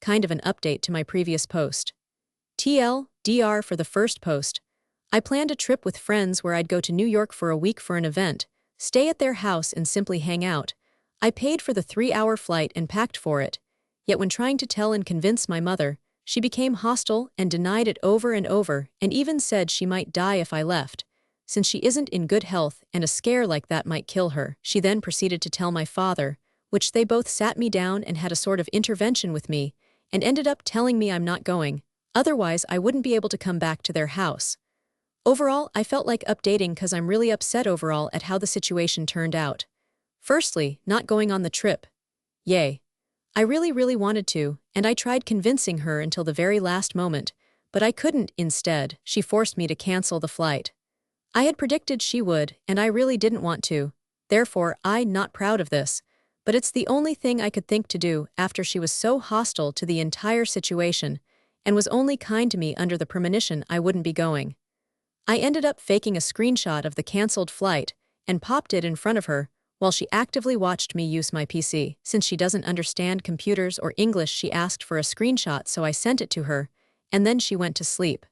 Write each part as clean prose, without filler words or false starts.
kind of an update to my previous post. TLDR for the first post. I planned a trip with friends where I'd go to New York for a week for an event, stay at their house and simply hang out. I paid for the 3-hour flight and packed for it. Yet when trying to tell and convince my mother, she became hostile and denied it over and over and even said she might die if I left, since she isn't in good health and a scare like that might kill her. She then proceeded to tell my father, which they both sat me down and had a sort of intervention with me, and ended up telling me I'm not going, otherwise I wouldn't be able to come back to their house. Overall, I felt like updating because I'm really upset overall at how the situation turned out. Firstly, not going on the trip. Yay. I really wanted to, and I tried convincing her until the very last moment, but I couldn't. Instead, she forced me to cancel the flight. I had predicted she would, and I really didn't want to. Therefore, I'm not proud of this, but it's the only thing I could think to do after she was so hostile to the entire situation and was only kind to me under the premonition I wouldn't be going. I ended up faking a screenshot of the cancelled flight and popped it in front of her while she actively watched me use my PC. Since she doesn't understand computers or English, she asked for a screenshot, so I sent it to her, and then she went to sleep.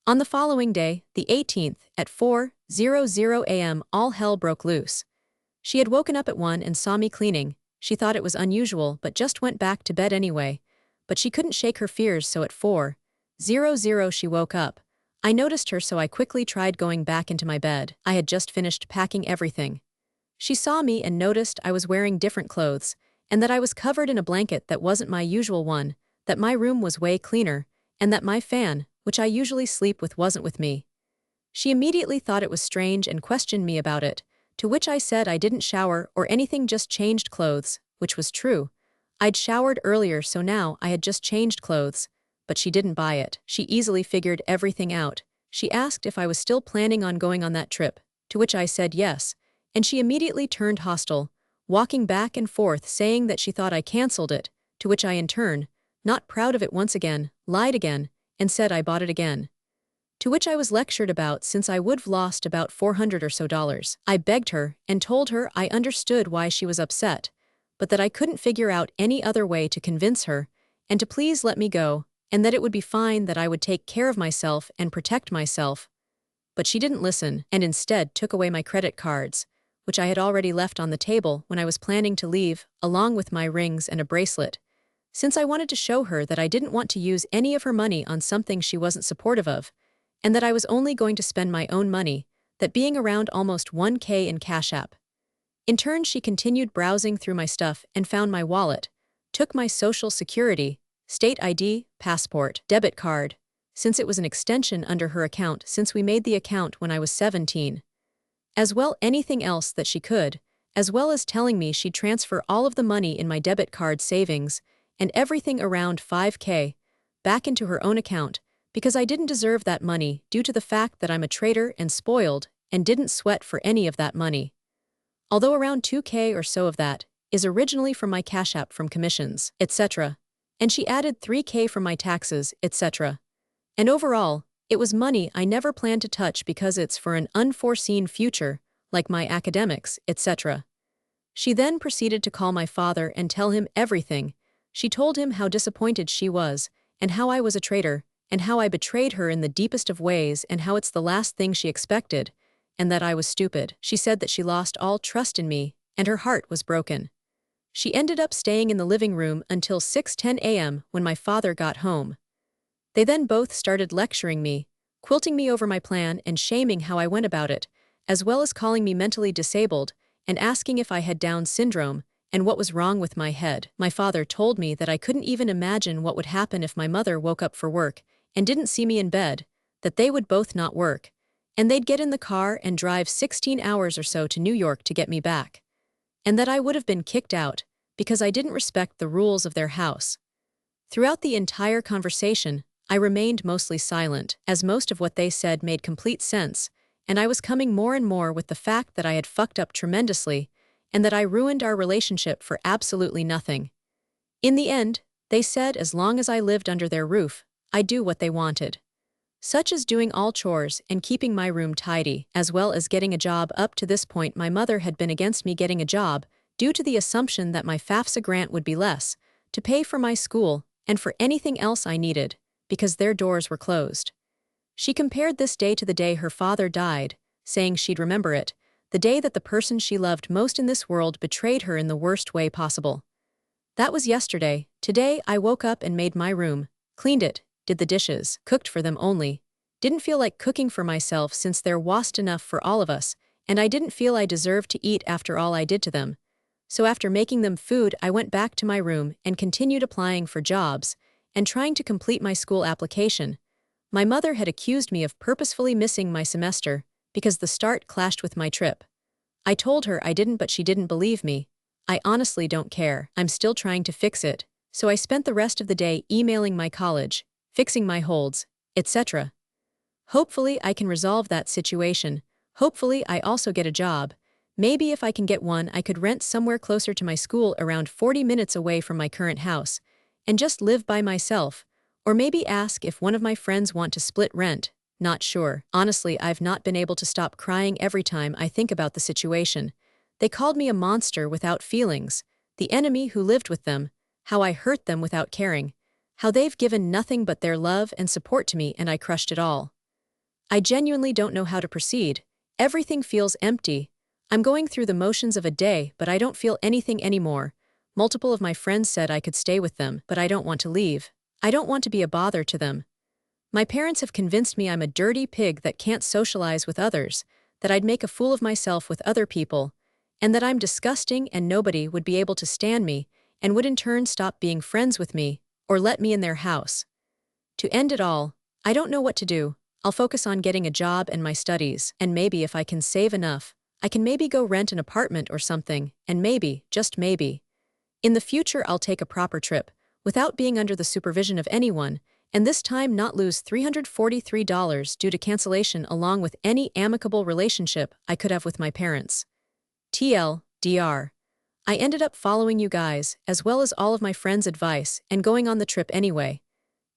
On the following day, the 18th, at 4:00 a.m., all hell broke loose. She had woken up at 1 and saw me cleaning. She thought it was unusual but just went back to bed anyway. But she couldn't shake her fears, so at 4:00 she woke up. I noticed her, so I quickly tried going back into my bed. I had just finished packing everything. She saw me and noticed I was wearing different clothes, and that I was covered in a blanket that wasn't my usual one, that my room was way cleaner, and that my fan, which I usually sleep with, wasn't with me. She immediately thought it was strange and questioned me about it, to which I said I didn't shower or anything, just changed clothes, which was true. I'd showered earlier, so now I had just changed clothes. But she didn't buy it. She easily figured everything out. She asked if I was still planning on going on that trip, to which I said yes, and she immediately turned hostile, walking back and forth saying that she thought I cancelled it, to which I in turn, not proud of it once again, lied again, and said I bought it again. To which I was lectured about, since I would've lost about $400 or so. I begged her and told her I understood why she was upset, but that I couldn't figure out any other way to convince her, and to please let me go, and that it would be fine, that I would take care of myself and protect myself. But she didn't listen, and instead took away my credit cards, which I had already left on the table when I was planning to leave, along with my rings and a bracelet, since I wanted to show her that I didn't want to use any of her money on something she wasn't supportive of, and that I was only going to spend my own money, that being around almost 1K in Cash App. In turn, she continued browsing through my stuff and found my wallet, took my social security, state ID, passport, debit card, since it was an extension under her account since we made the account when I was 17. As well anything else that she could, as well as telling me she'd transfer all of the money in my debit card savings and everything around 5K back into her own account, because I didn't deserve that money due to the fact that I'm a traitor and spoiled and didn't sweat for any of that money. Although around 2K or so of that is originally from my Cash App from commissions, etc. And she added 3K from my taxes, etc. And overall, it was money I never planned to touch because it's for an unforeseen future, like my academics, etc. She then proceeded to call my father and tell him everything. She told him how disappointed she was, and how I was a traitor, and how I betrayed her in the deepest of ways, and how it's the last thing she expected, and that I was stupid. She said that she lost all trust in me, and her heart was broken. She ended up staying in the living room until 6:10 a.m. when my father got home. They then both started lecturing me, quilting me over my plan and shaming how I went about it, as well as calling me mentally disabled and asking if I had Down syndrome and what was wrong with my head. My father told me that I couldn't even imagine what would happen if my mother woke up for work and didn't see me in bed, that they would both not work, and they'd get in the car and drive 16 hours or so to New York to get me back, and that I would have been kicked out because I didn't respect the rules of their house. Throughout the entire conversation, I remained mostly silent, as most of what they said made complete sense, and I was coming more and more with the fact that I had fucked up tremendously and that I ruined our relationship for absolutely nothing. In the end, they said as long as I lived under their roof, I'd do what they wanted, such as doing all chores and keeping my room tidy, as well as getting a job. Up to this point, my mother had been against me getting a job due to the assumption that my FAFSA grant would be less to pay for my school and for anything else I needed, because their doors were closed. She compared this day to the day her father died, saying she'd remember it, the day that the person she loved most in this world betrayed her in the worst way possible. That was yesterday. Today I woke up and made my room, cleaned it, did the dishes, cooked for them only. Didn't feel like cooking for myself since there wasn't enough for all of us, and I didn't feel I deserved to eat after all I did to them. So after making them food, I went back to my room and continued applying for jobs and trying to complete my school application. My mother had accused me of purposefully missing my semester because the start clashed with my trip. I told her I didn't, but she didn't believe me. I honestly don't care. I'm still trying to fix it. So I spent the rest of the day emailing my college, fixing my holds, etc. Hopefully I can resolve that situation. Hopefully I also get a job. Maybe if I can get one, I could rent somewhere closer to my school around 40 minutes away from my current house and just live by myself. Or maybe ask if one of my friends want to split rent. Not sure. Honestly, I've not been able to stop crying every time I think about the situation. They called me a monster without feelings, the enemy who lived with them, how I hurt them without caring, how they've given nothing but their love and support to me and I crushed it all. I genuinely don't know how to proceed. Everything feels empty. I'm going through the motions of a day, but I don't feel anything anymore. Multiple of my friends said I could stay with them, but I don't want to leave. I don't want to be a bother to them. My parents have convinced me I'm a dirty pig that can't socialize with others, that I'd make a fool of myself with other people, and that I'm disgusting and nobody would be able to stand me and would in turn stop being friends with me or let me in their house. To end it all, I don't know what to do. I'll focus on getting a job and my studies, and maybe if I can save enough, I can maybe go rent an apartment or something, and maybe, just maybe, in the future I'll take a proper trip, without being under the supervision of anyone, and this time not lose $343 due to cancellation along with any amicable relationship I could have with my parents. TLDR. I ended up following you guys, as well as all of my friends' advice, and going on the trip anyway.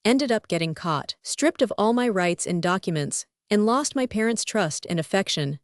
Ended up getting caught, stripped of all my rights and documents, and lost my parents' trust and affection.